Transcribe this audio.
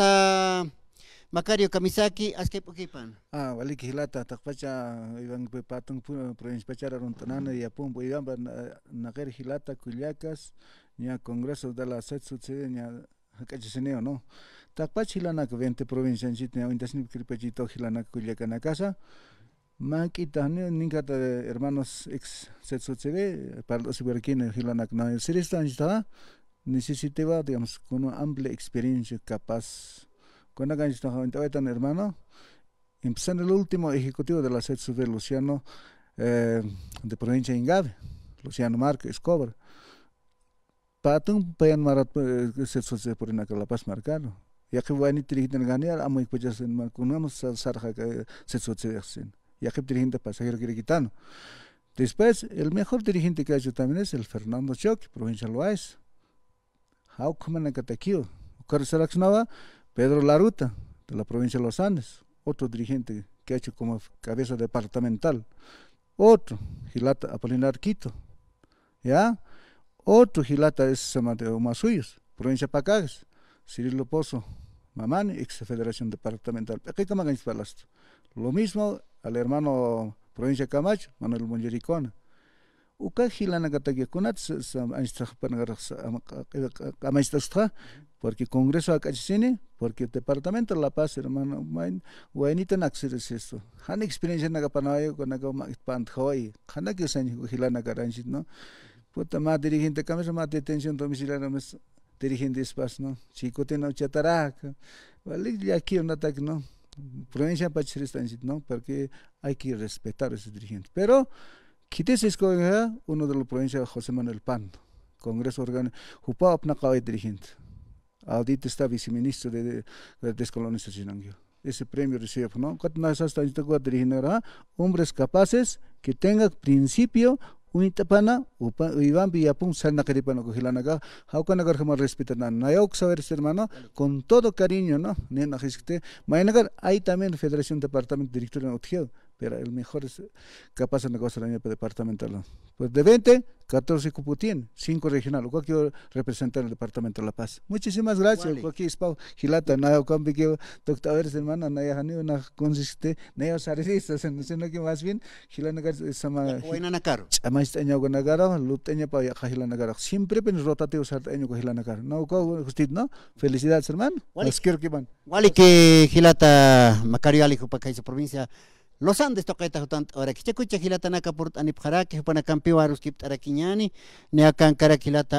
Hilata Macario Kamisaki, Askep Ukipan. Wali Hilata, Takpacha, Ivan Pepatun, Provincia Pachara, Rontanana, y Apumbo, Ivan Nager Hilata, Culiacas, ya Congreso de la Set Sucedenia, Cachiseneo, ¿no? Takpachilana, 20 provincias en Chitnea, Intasin Kripachito, Hilana, Culiacana Casa. Maquita, Ninkata, hermanos ex Set Sucede, para los Iberquines, Hilana, el Sirista, necesitaba, digamos, con una amplia experiencia capaz. Cuando tan hermano, empezando el último ejecutivo de la SETSU de Luciano, de provincia de Ingave, Luciano Marco Escobar. Patun payan marat SETSU de por en La Paz marcado. Ya que voy a dirigir ganar, amo y pues ya se marcunamos sarja que SETSU de hacen. Ya que dirigente pasajero quiere quitarlo. Después, el mejor dirigente que ha hecho también es el Fernando Choque, provincia de Loaiz. How come en Cataquio? ¿Cuál seleccionaba? Pedro Laruta, de la provincia de Los Andes, otro dirigente que ha hecho como cabeza departamental. Otro, Gilata Apolinar Quito, ¿ya? Otro Gilata es de Omasuyos, provincia de Pacages, Cirilo Pozo, Mamani, ex federación departamental. Lo mismo al hermano provincia de Camacho, Manuel Monjericona. Uka Gilana Gatagia Kunat, porque Congreso Acachine, porque Departamento de La Paz, hermano, Guainita Naxeres esto. Han experiencia en Agapanayo con Agapant Hawaii, Hanaki San Gilana Garanchit, ¿no? Puta más dirigente, camisa más detención domiciliaria, más dirigente espacio, ¿no? Chico tiene chataraca, vale, ya aquí un ataque, ¿no? Provincia Pachiris, ¿no? Porque hay que respetar a ese dirigente. Pero, Quites escoge uno de la provincia de José Manuel Pando, Congreso Orgánico, Jupa Apnacaway dirigente. Ahorita está viceministro de descolonización. Ese premio recibe, ¿no? Hombres capaces que tengan principio, unitapana, Iván Villapun, Salna Caripano, Cojilanaga, Haukanagar jamás respetan. Nayok saber, hermano, con todo cariño, ¿no? Nena Gisque, Mayanagar, hay también Federación Departamento Director en Otgeo, pero el mejor es capaz de negociar en el departamental. Pues de 20, 14 Cuputín, 5 regional, lo cual quiero representar el departamento de La Paz. Muchísimas gracias. Aquí es Pau Gilata, nada, cambi que doctor, a ver, hermano, nada, una consiste, nada, saristas, sino que más bien, Gilanagar, sama, Huaynanacaro. Amasteño con Nagara, Luteña para Gilanagar. Siempre pen rotateo sarteño con Gilanagar. No, justicia, ¿no? Felicidades, hermano. Las quiero que van. Wali que Gilata Macario Ali, Jupacaisa provincia. Los Andes toca esta ahora que escucha Gilata Naka por Anipjara que para campeón a Ruskip Araquiñani, Neacan Caracilata